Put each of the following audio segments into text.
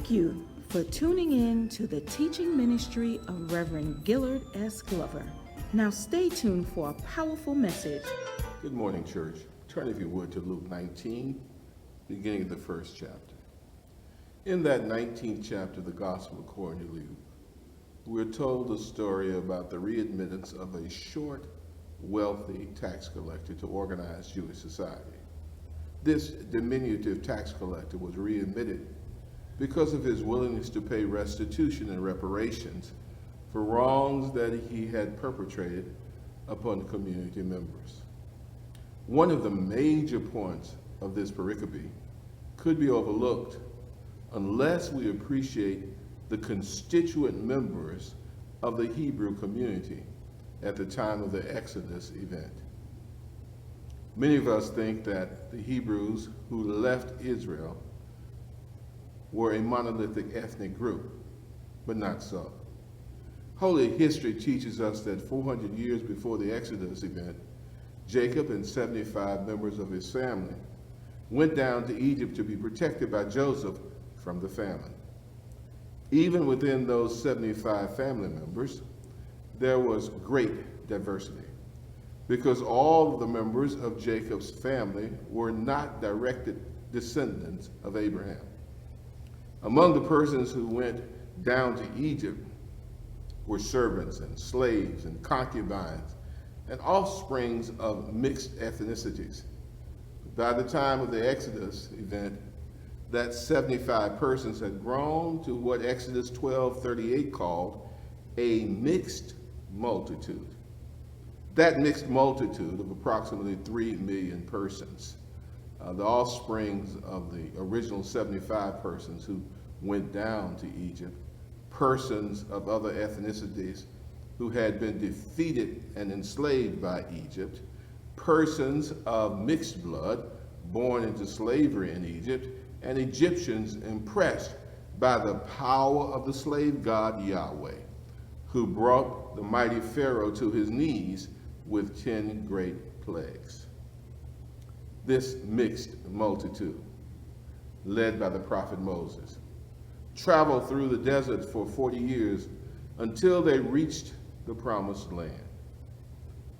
Thank you for tuning in to the teaching ministry of Reverend Gillard S. Glover. Now stay tuned for a powerful message. Good morning, church. Turn, if you would, to Luke 19, beginning of the first chapter. In that 19th chapter of the Gospel according to Luke, we're told the story about the readmittance of a short, wealthy tax collector to organized Jewish society. This diminutive tax collector was readmitted because of his willingness to pay restitution and reparations for wrongs that he had perpetrated upon community members. One of the major points of this pericope could be overlooked unless we appreciate the constituent members of the Hebrew community at the time of the Exodus event. Many of us think that the Hebrews who left Israel were a monolithic ethnic group, but not so. Holy history teaches us that 400 years before the Exodus event, Jacob and 75 members of his family went down to Egypt to be protected by Joseph from the famine. Even within those 75 family members, there was great diversity because all of the members of Jacob's family were not direct descendants of Abraham. Among the persons who went down to Egypt were servants and slaves and concubines and offsprings of mixed ethnicities. By the time of the Exodus event, that 75 persons had grown to what Exodus 12:38 called a mixed multitude. That mixed multitude of approximately 3 million persons, the offsprings of the original 75 persons who went down to Egypt, persons of other ethnicities who had been defeated and enslaved by Egypt, persons of mixed blood born into slavery in Egypt, and Egyptians impressed by the power of the slave god Yahweh, who brought the mighty Pharaoh to his knees with 10 great plagues. This mixed multitude, led by the prophet Moses, traveled through the desert for 40 years until they reached the promised land.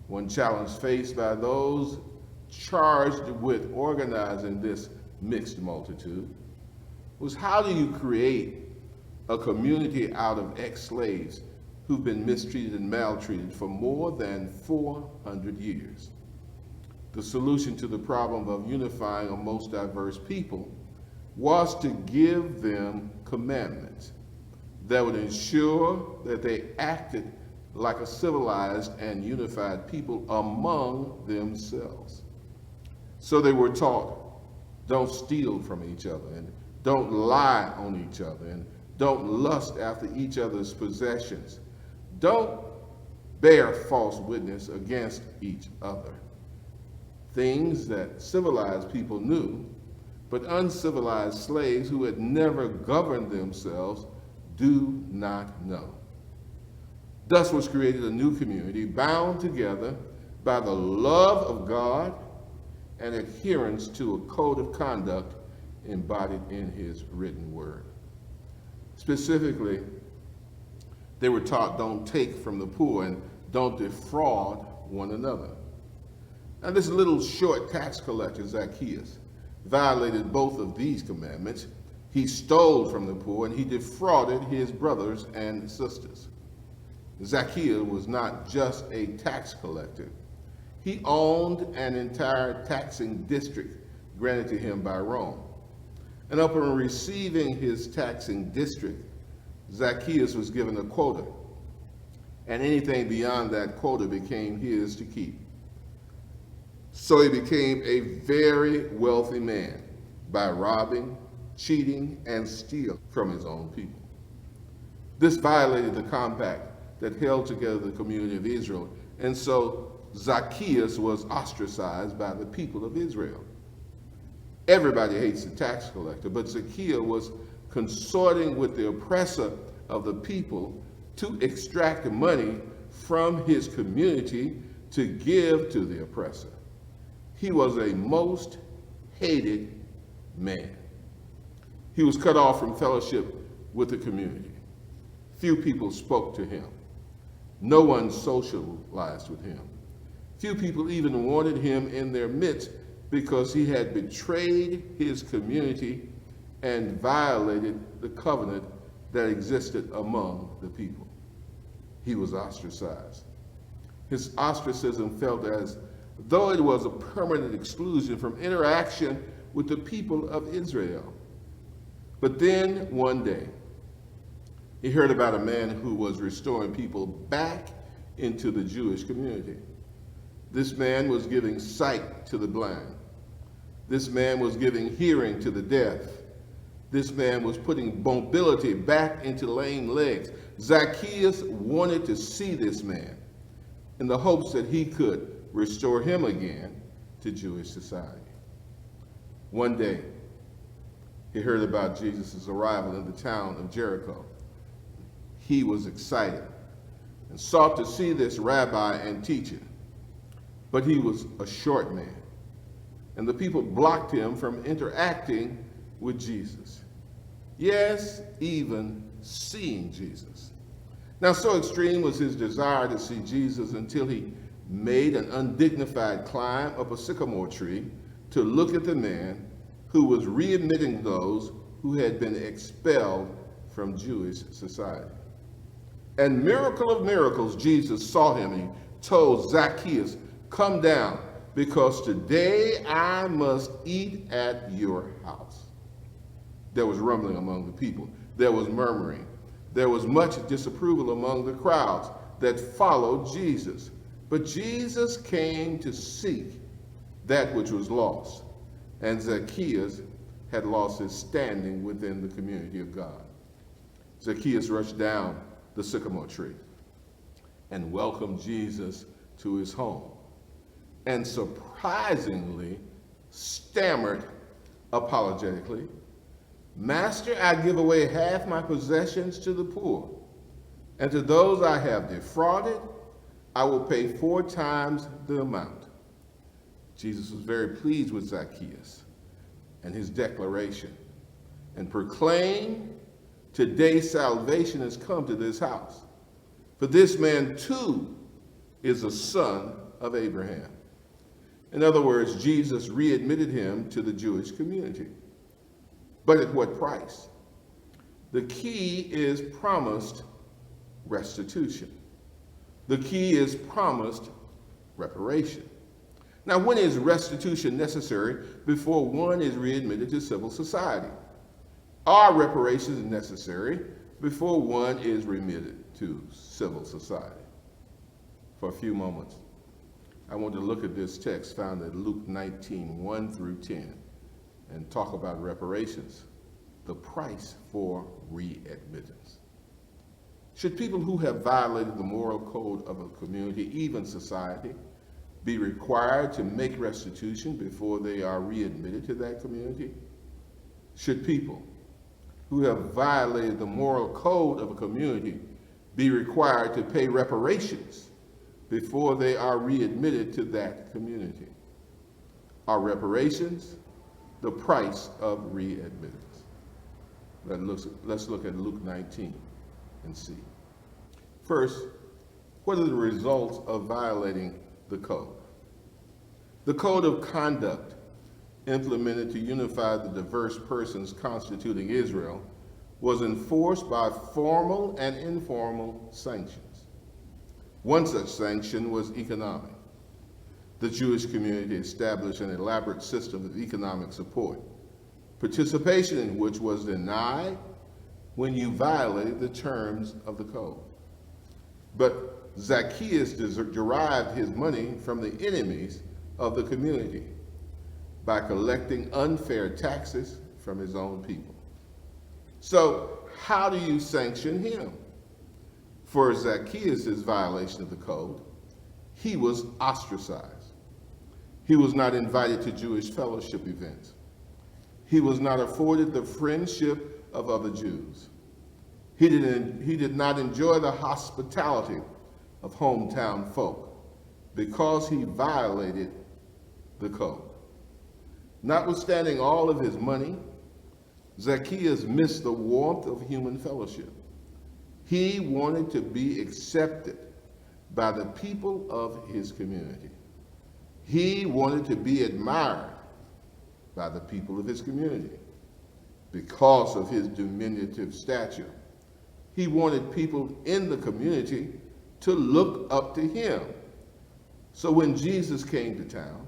One challenge faced by those charged with organizing this mixed multitude was, how do you create a community out of ex-slaves who've been mistreated and maltreated for more than 400 years? The solution to the problem of unifying a most diverse people was to give them commandments that would ensure that they acted like a civilized and unified people among themselves. So they were taught, don't steal from each other, and don't lie on each other, and don't lust after each other's possessions. Don't bear false witness against each other. Things that civilized people knew, but uncivilized slaves who had never governed themselves do not know. Thus was created a new community bound together by the love of God and adherence to a code of conduct embodied in his written word. Specifically, they were taught, don't take from the poor and don't defraud one another. Now, this little short tax collector, Zacchaeus, violated both of these commandments. He stole from the poor and he defrauded his brothers and sisters. Zacchaeus was not just a tax collector. He owned an entire taxing district granted to him by Rome. And upon receiving his taxing district, Zacchaeus was given a quota, and anything beyond that quota became his to keep. So he became a very wealthy man by robbing, cheating, and stealing from his own people. This violated the compact that held together the community of Israel, and so Zacchaeus was ostracized by the people of Israel. Everybody hates the tax collector, but Zacchaeus was consorting with the oppressor of the people to extract money from his community to give to the oppressor. He was a most hated man. He was cut off from fellowship with the community. Few people spoke to him. No one socialized with him. Few people even wanted him in their midst because he had betrayed his community and violated the covenant that existed among the people. He was ostracized. His ostracism felt as though it was a permanent exclusion from interaction with the people of Israel. But then one day, he heard about a man who was restoring people back into the Jewish community. This man was giving sight to the blind. This man was giving hearing to the deaf. This man was putting mobility back into lame legs. Zacchaeus wanted to see this man in the hopes that he could restore him again to Jewish society. One day, he heard about Jesus' arrival in the town of Jericho. He was excited and sought to see this rabbi and teacher, but he was a short man, and the people blocked him from interacting with Jesus. Yes, even seeing Jesus. Now, so extreme was his desire to see Jesus until he made an undignified climb up a sycamore tree to look at the man who was readmitting those who had been expelled from Jewish society. And miracle of miracles, Jesus saw him and he told Zacchaeus, "Come down, because today I must eat at your house." There was rumbling among the people. There was murmuring. There was much disapproval among the crowds that followed Jesus. But Jesus came to seek that which was lost, and Zacchaeus had lost his standing within the community of God. Zacchaeus rushed down the sycamore tree and welcomed Jesus to his home, and surprisingly stammered apologetically, "Master, I give away half my possessions to the poor, and to those I have defrauded, I will pay 4 times the amount." Jesus was very pleased with Zacchaeus and his declaration, and proclaimed, "Today salvation has come to this house, for this man too is a son of Abraham." In other words, Jesus readmitted him to the Jewish community. But at what price? The key is promised restitution. The key is promised reparation. Now, when is restitution necessary before one is readmitted to civil society? Are reparations necessary before one is remitted to civil society? For a few moments, I want to look at this text found in Luke 19, 1 through 10, and talk about reparations, the price for readmittance. Should people who have violated the moral code of a community, even society, be required to make restitution before they are readmitted to that community? Should people who have violated the moral code of a community be required to pay reparations before they are readmitted to that community? Are reparations the price of readmittance? Let's look at Luke 19 and see. First, what are the results of violating the code? The code of conduct implemented to unify the diverse persons constituting Israel was enforced by formal and informal sanctions. One such sanction was economic. The Jewish community established an elaborate system of economic support, participation in which was denied when you violated the terms of the code. But Zacchaeus derived his money from the enemies of the community by collecting unfair taxes from his own people. So how do you sanction him? For Zacchaeus' violation of the code, he was ostracized. He was not invited to Jewish fellowship events. He was not afforded the friendship of other Jews. He did not enjoy the hospitality of hometown folk because he violated the code. Notwithstanding all of his money, Zacchaeus missed the warmth of human fellowship. He wanted to be accepted by the people of his community. He wanted to be admired by the people of his community because of his diminutive stature. He wanted people in the community to look up to him. So when Jesus came to town,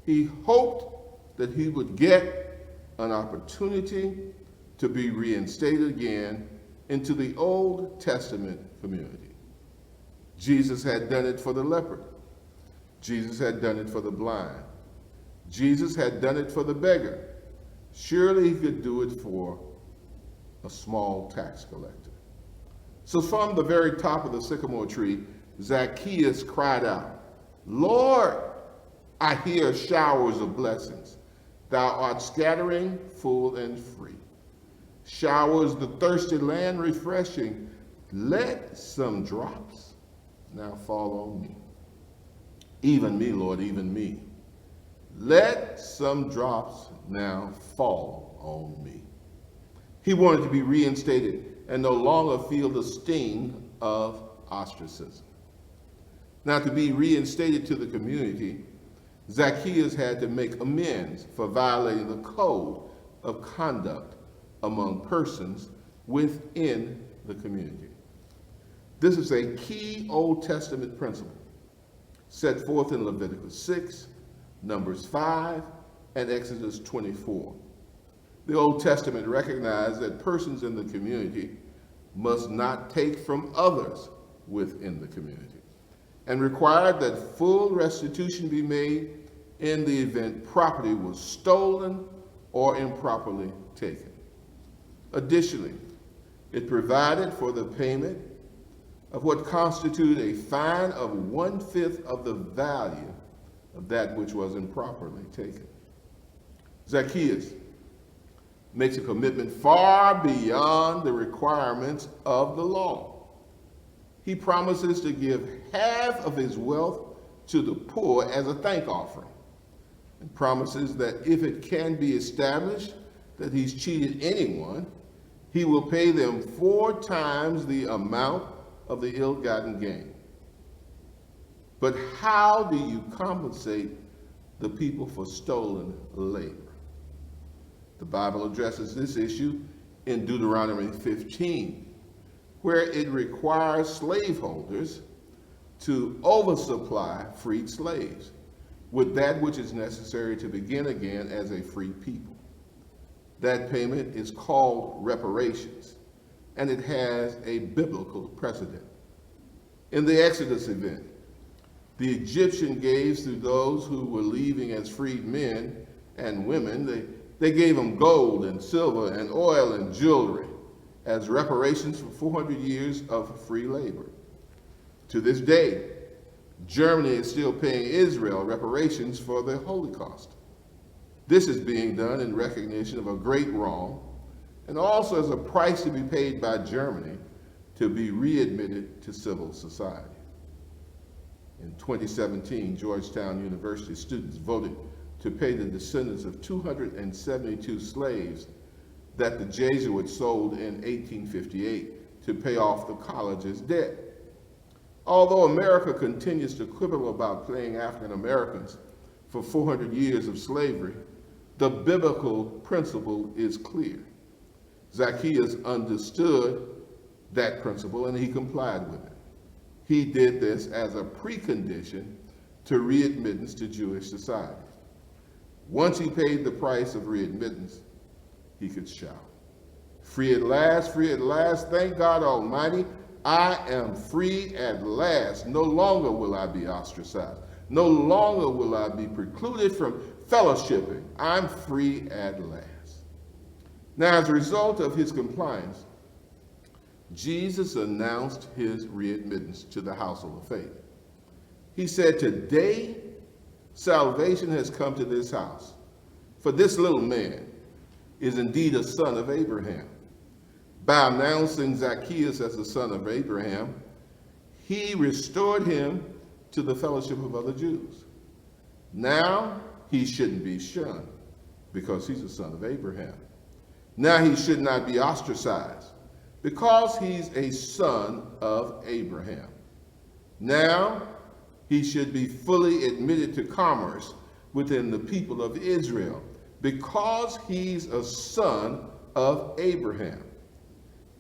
he hoped that he would get an opportunity to be reinstated again into the Old Testament community. Jesus had done it for the leper. Jesus had done it for the blind. Jesus had done it for the beggar. Surely he could do it for a small tax collector. So from the very top of the sycamore tree, Zacchaeus cried out, "Lord, I hear showers of blessings. Thou art scattering full and free. Showers the thirsty land refreshing. Let some drops now fall on me. Even me, Lord, even me. Let some drops now fall on me." He wanted to be reinstated and no longer feel the sting of ostracism. Now, to be reinstated to the community, Zacchaeus had to make amends for violating the code of conduct among persons within the community. This is a key Old Testament principle set forth in Leviticus 6, Numbers 5, and Exodus 24. The Old Testament recognized that persons in the community must not take from others within the community, and required that full restitution be made in the event property was stolen or improperly taken. Additionally, it provided for the payment of what constituted a fine of 1/5 of the value of that which was improperly taken. Zacchaeus makes a commitment far beyond the requirements of the law. He promises to give half of his wealth to the poor as a thank offering, and promises that if it can be established that he's cheated anyone, he will pay them 4 times the amount of the ill-gotten gain. But how do you compensate the people for stolen labor? The Bible addresses this issue in Deuteronomy 15, where it requires slaveholders to oversupply freed slaves with that which is necessary to begin again as a free people. That payment is called reparations, and it has a biblical precedent. In the Exodus event, the Egyptian gave to those who were leaving as freed men and women, they gave them gold and silver and oil and jewelry as reparations for 400 years of free labor. To this day, Germany is still paying Israel reparations for the Holocaust. This is being done in recognition of a great wrong, and also as a price to be paid by Germany to be readmitted to civil society. In 2017, Georgetown University students voted to pay the descendants of 272 slaves that the Jesuits sold in 1858 to pay off the college's debt. Although America continues to quibble about paying African Americans for 400 years of slavery, the biblical principle is clear. Zacchaeus understood that principle and he complied with it. He did this as a precondition to readmittance to Jewish society. Once he paid the price of readmittance, he could shout, free at last, thank God Almighty, I am free at last. No longer will I be ostracized. No longer will I be precluded from fellowshipping. I'm free at last. Now, as a result of his compliance, Jesus announced his readmittance to the household of faith. He said, today, salvation has come to this house, for this little man is indeed a son of Abraham. By announcing Zacchaeus as the son of Abraham, he restored him to the fellowship of other Jews. Now he shouldn't be shunned because he's a son of Abraham. Now he should not be ostracized because he's a son of Abraham. Now he should be fully admitted to commerce within the people of Israel because he's a son of Abraham.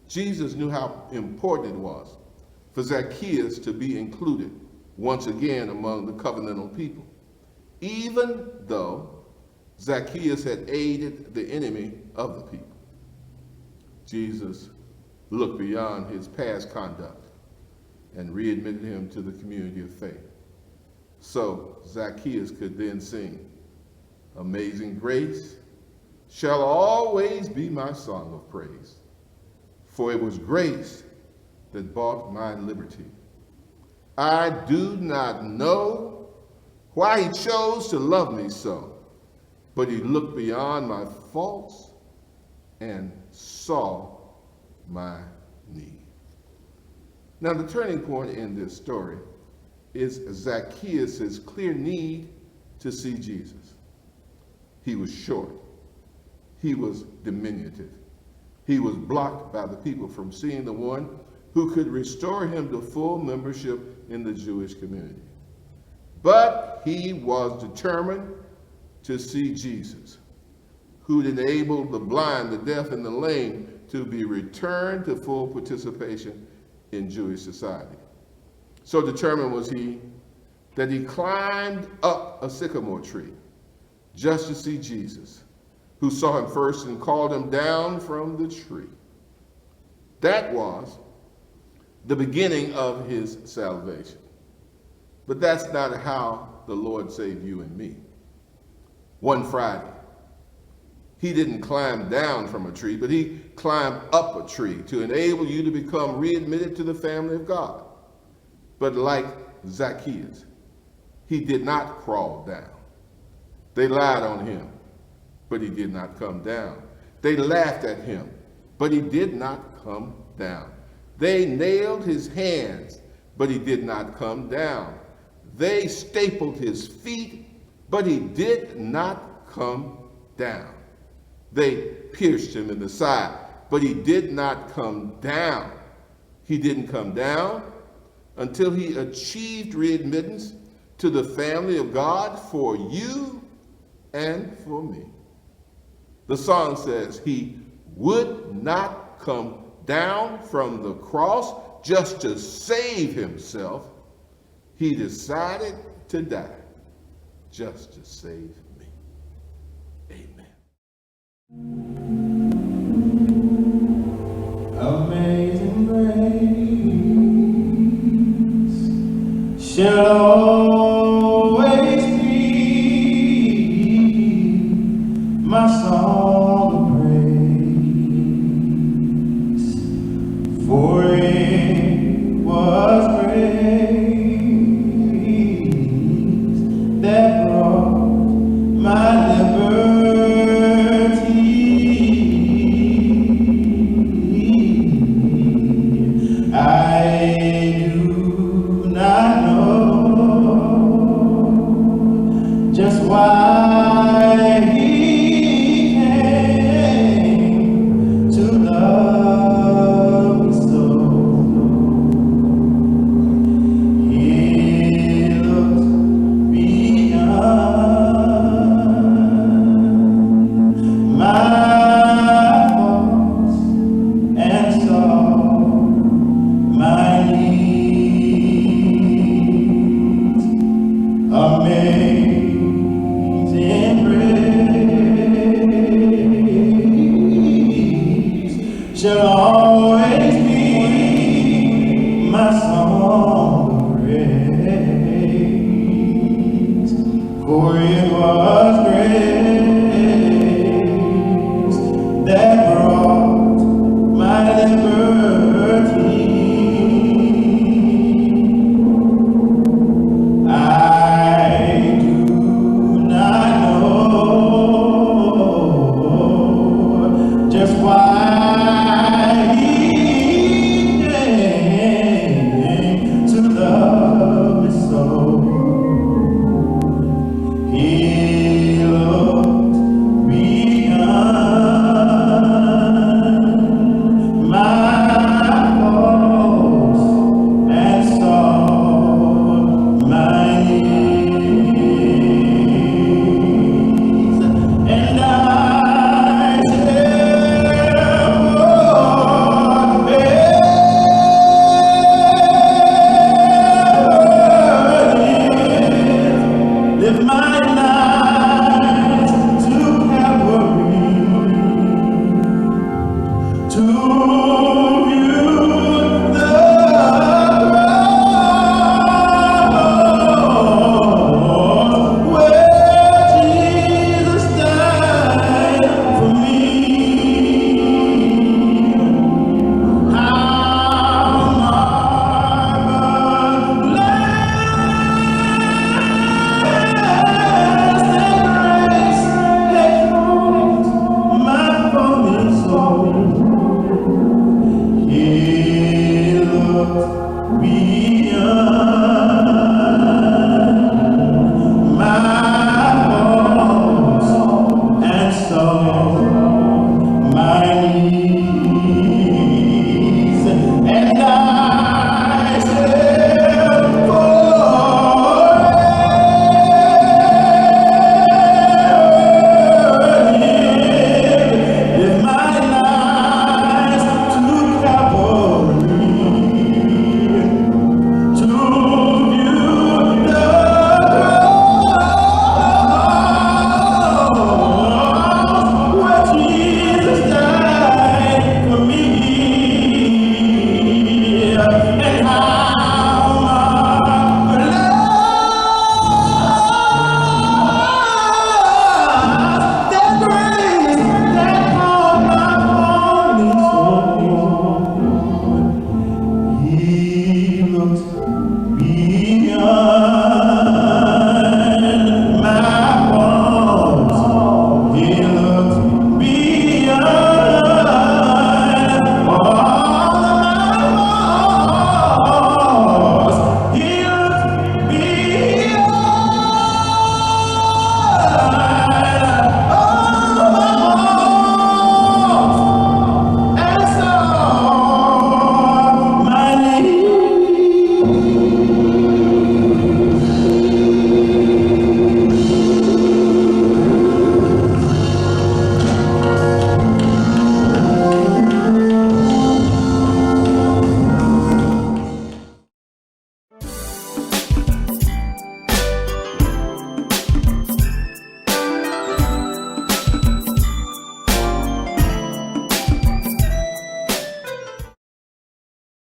Jesus knew how important it was for Zacchaeus to be included once again among the covenantal people, even though Zacchaeus had aided the enemy of the people. Jesus looked beyond his past conduct and readmitted him to the community of faith. So Zacchaeus could then sing, "Amazing grace shall always be my song of praise, for it was grace that bought my liberty. I do not know why he chose to love me so, but he looked beyond my faults and saw my need." Now, the turning point in this story is Zacchaeus' clear need to see Jesus. He was short. He was diminutive. He was blocked by the people from seeing the one who could restore him to full membership in the Jewish community. But he was determined to see Jesus, who'd enabled the blind, the deaf, and the lame to be returned to full participation in Jewish society. So determined was he that he climbed up a sycamore tree just to see Jesus, who saw him first and called him down from the tree. That was the beginning of his salvation. But that's not how the Lord saved you and me. One Friday, he didn't climb down from a tree, but he climbed up a tree to enable you to become readmitted to the family of God. But like Zacchaeus, he did not crawl down. They lied on him, but he did not come down. They laughed at him, but he did not come down. They nailed his hands, but he did not come down. They stapled his feet, but he did not come down. They pierced him in the side, but he did not come down. He didn't come down until he achieved readmittance to the family of God for you and for me. The song says he would not come down from the cross just to save himself. He decided to die just to save me. Amen.